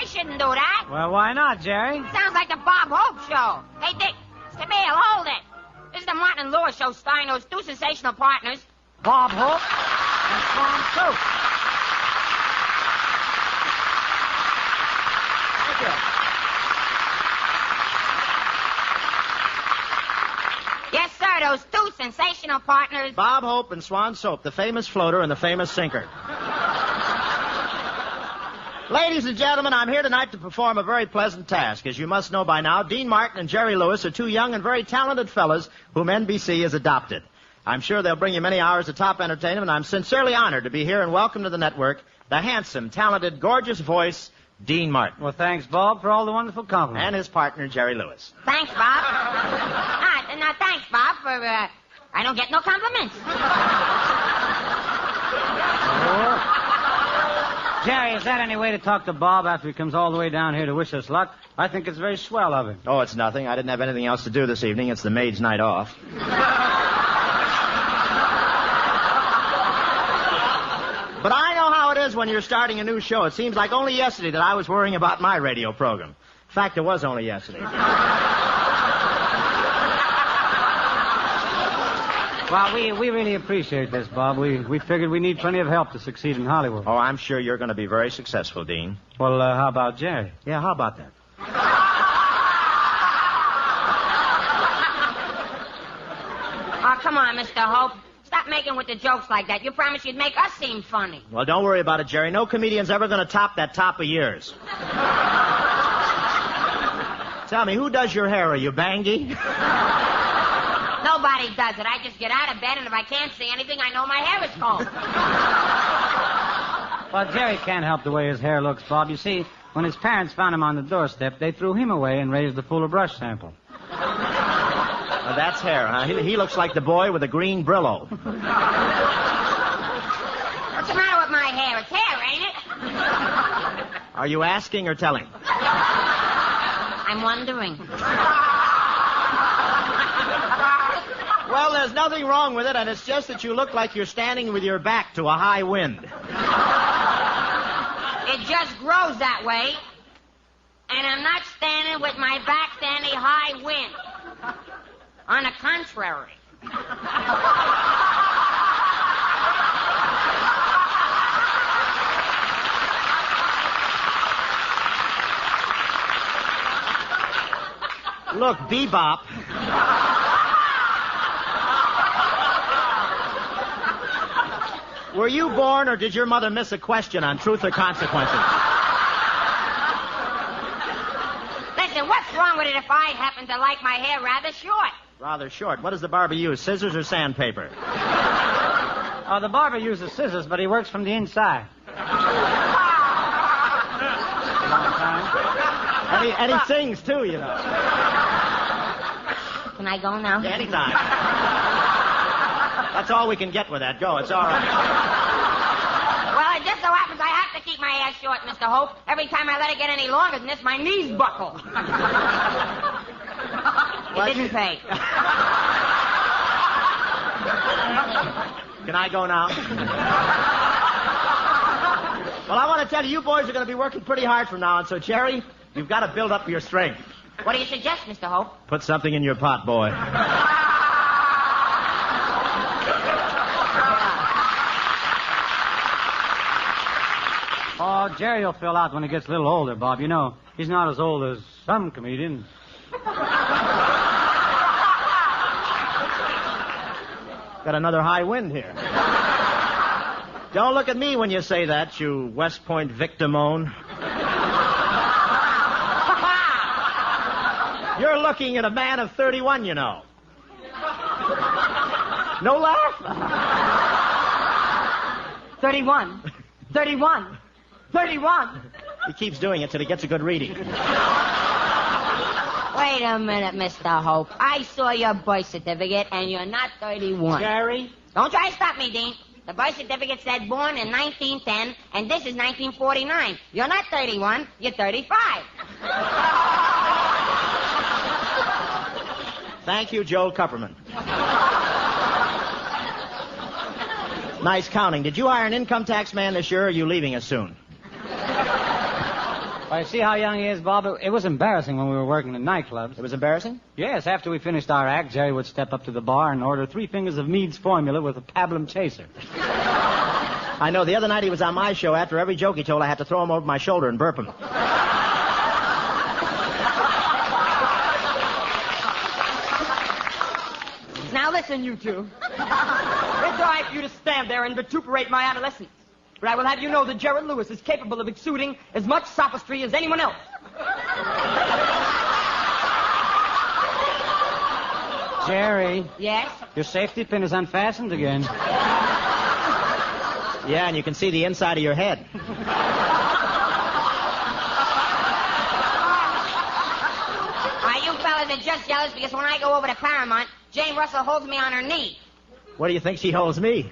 They shouldn't do that. Well, why not, Jerry? Sounds like the Bob Hope Show. Hey, Dick, Stabile, hold it. This is the Martin and Lewis Show starring those two sensational partners, Bob Hope and Swan Soup. Yes, sir, those two sensational partners. Bob Hope and Swan Soap, the famous floater and the famous sinker. Ladies and gentlemen, I'm here tonight to perform a very pleasant task. As you must know by now, Dean Martin and Jerry Lewis are two young and very talented fellas whom NBC has adopted. I'm sure they'll bring you many hours of top entertainment, and I'm sincerely honored to be here and welcome to the network the handsome, talented, gorgeous voice, Dean Martin. Well, thanks, Bob, for all the wonderful compliments. And his partner, Jerry Lewis. Thanks, Bob. Now, thanks, Bob, for, I don't get no compliments. Jerry, is that any way to talk to Bob after he comes all the way down here to wish us luck? I think it's very swell of him. Oh, it's nothing. I didn't have anything else to do this evening. It's the maid's night off. But I know how it is when you're starting a new show. It seems like only yesterday that I was worrying about my radio program. In fact, it was only yesterday. Well, we really appreciate this, Bob. We figured we need plenty of help to succeed in Hollywood. Oh, I'm sure you're going to be very successful, Dean. Well, how about Jerry? Yeah, how about that? Oh, come on, Mr. Hope. Stop making with the jokes like that. You promised you'd make us seem funny. Well, don't worry about it, Jerry. No comedian's ever going to top that top of yours. Tell me, who does your hair? Are you Bangy? Nobody does it. I just get out of bed, and if I can't see anything, I know my hair is combed. Well, Jerry can't help the way his hair looks, Bob. You see, when his parents found him on the doorstep, they threw him away and raised the Fuller brush sample. Well, that's hair, huh? He looks like the boy with a green Brillo. What's the matter with my hair? It's hair, ain't it? Are you asking or telling? I'm wondering. Well, there's nothing wrong with it, and it's just that you look like you're standing with your back to a high wind. It just grows that way, and I'm not standing with my back to any high wind. On the contrary. Look, Bebop. Were you born, or did your mother miss a question on truth or consequences? Listen, what's wrong with it if I happen to like my hair rather short? Rather short. What does the barber use, scissors or sandpaper? Oh, the barber uses scissors, but he works from the inside. And he sings, too, you know. Can I go now? Yeah, anytime. That's all we can get with that. Go, it's all right. Well, it just so happens I have to keep my hair short, Mr. Hope. Every time I let it get any longer than this, my knees buckle. It didn't pay. Can I go now? Well, I want to tell you, you boys are going to be working pretty hard from now on, so, Jerry, you've got to build up your strength. What do you suggest, Mr. Hope? Put something in your pot, boy. Oh, Jerry will fill out when he gets a little older, Bob. You know, he's not as old as some comedians. Got another high wind here. Don't look at me when you say that, you West Point victimone. You're looking at a man of 31, you know. No laugh? 31. 31. 31. He keeps doing it till he gets a good reading. Wait a minute, Mr. Hope. I saw your birth certificate, and you're not 31. Jerry? Don't try to stop me, Dean. The birth certificate said born in 1910, and this is 1949. You're not 31. You're 35. Thank you, Joel Kupperman. Nice counting. Did you hire an income tax man this year, or are you leaving us soon? I see how young he is, Bob. It was embarrassing when we were working in nightclubs. It was embarrassing? Yes, after we finished our act, Jerry would step up to the bar and order 3 fingers of Mead's formula with a pablum chaser. I know. The other night he was on my show. After every joke he told, I had to throw him over my shoulder and burp him. Now listen, you two. It's all right for you to stand there and vituperate my adolescence. But I will have you know that Jerry Lewis is capable of exuding as much sophistry as anyone else. Jerry, Yes? your safety pin is unfastened again. Yeah, and you can see the inside of your head. You fellas are just jealous because when I go over to Paramount, Jane Russell holds me on her knee. What do you think she holds me?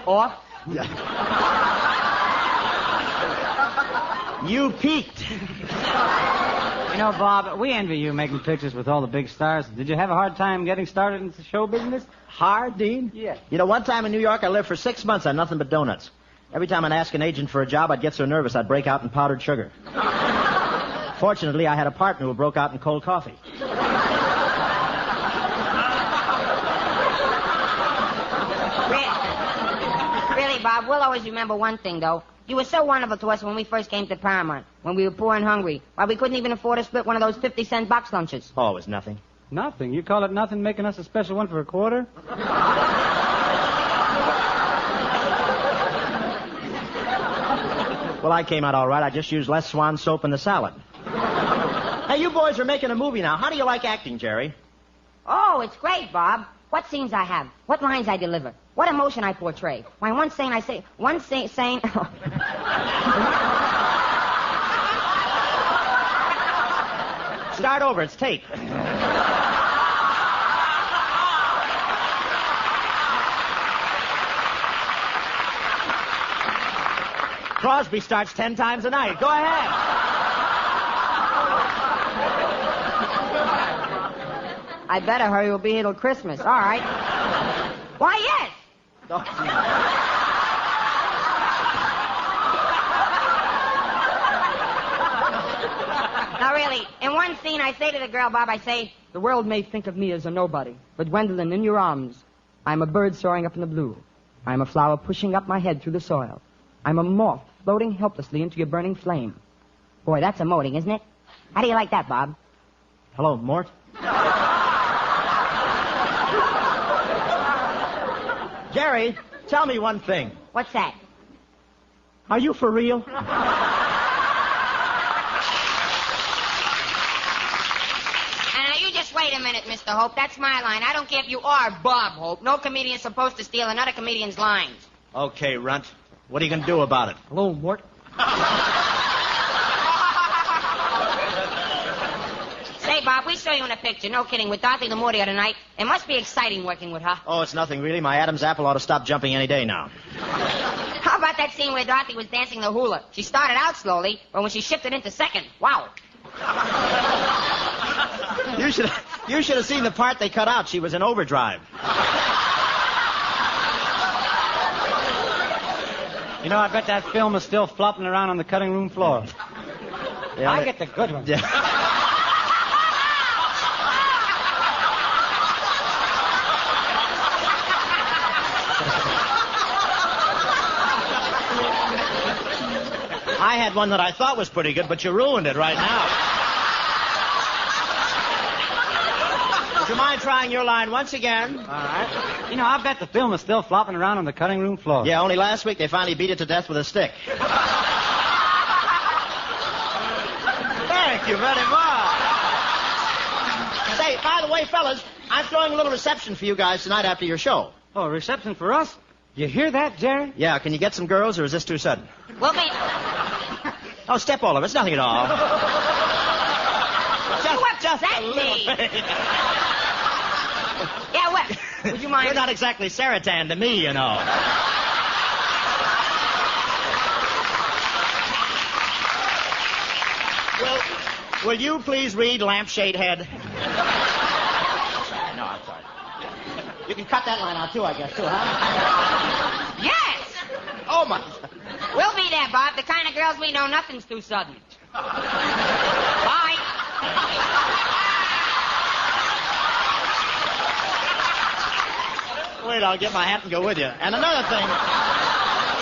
Or? You peaked. You know, Bob, we envy you making pictures with all the big stars. Did you have a hard time getting started in the show business? Hard, Dean? Yeah. You know, one time in New York, I lived for 6 months on nothing but donuts. Every time I'd ask an agent for a job, I'd get so nervous I'd break out in powdered sugar. Fortunately, I had a partner who broke out in cold coffee. Really, Bob, we'll always remember one thing, though. You were so wonderful to us when we first came to Paramount, when we were poor and hungry, while we couldn't even afford to split one of those 50-cent box lunches. Oh, it was nothing. Nothing. You call it nothing, making us a special one for a quarter? Well, I came out all right. I just used less Swan soap in the salad. Hey, you boys are making a movie now. How do you like acting, Jerry? Oh, it's great, Bob. What scenes I have, what lines I deliver, what emotion I portray. Why, one saying... Start over. It's tape. Crosby starts 10 times a night. Go ahead. I better hurry. We'll be here till Christmas. All right. Why, yes. Now, really, in one scene, I say to the girl, Bob, I say, The world may think of me as a nobody, but Gwendolyn, in your arms, I'm a bird soaring up in the blue. I'm a flower pushing up my head through the soil. I'm a moth floating helplessly into your burning flame. Boy, that's emoting, isn't it? How do you like that, Bob? Hello, Mort. Jerry, tell me one thing. What's that? Are you for real? And now you just wait a minute, Mr. Hope. That's my line. I don't care if you are Bob Hope. No comedian's supposed to steal another comedian's lines. Okay, Runt. What are you going to do about it? Hello, Mort. Say, Bob, we saw you in a picture. No kidding. With Dorothy Lamour the other night. It must be exciting working with her. Oh, it's nothing really. My Adam's apple ought to stop jumping any day now. How about that scene where Dorothy was dancing the hula? She started out slowly, but when she shifted into second, wow. You should have seen the part they cut out. She was in overdrive. You know, I bet that film is still flopping around on the cutting room floor. Yeah, I get the good one. Yeah. I had one that I thought was pretty good, but you ruined it right now. Would you mind trying your line once again? All right. You know, I bet the film is still flopping around on the cutting room floor. Yeah, only last week they finally beat it to death with a stick. Thank you very much. Say, by the way, fellas, I'm throwing a little reception for you guys tonight after your show. Oh, a reception for us? You hear that, Jerry? Yeah, can you get some girls, or is this too sudden? We'll be... Oh, step all of it. It's nothing at all. Just a little bit. Yeah, what? Would you mind? You're not exactly Saratan to me, you know. Will you please read Lampshade Head? No, I'm sorry. You can cut that line out, too, I guess, too, huh? Yes! Oh, my... We'll be there. Yeah, Bob, the kind of girls we know, nothing's too sudden. Bye. Wait, I'll get my hat and go with you. And another thing...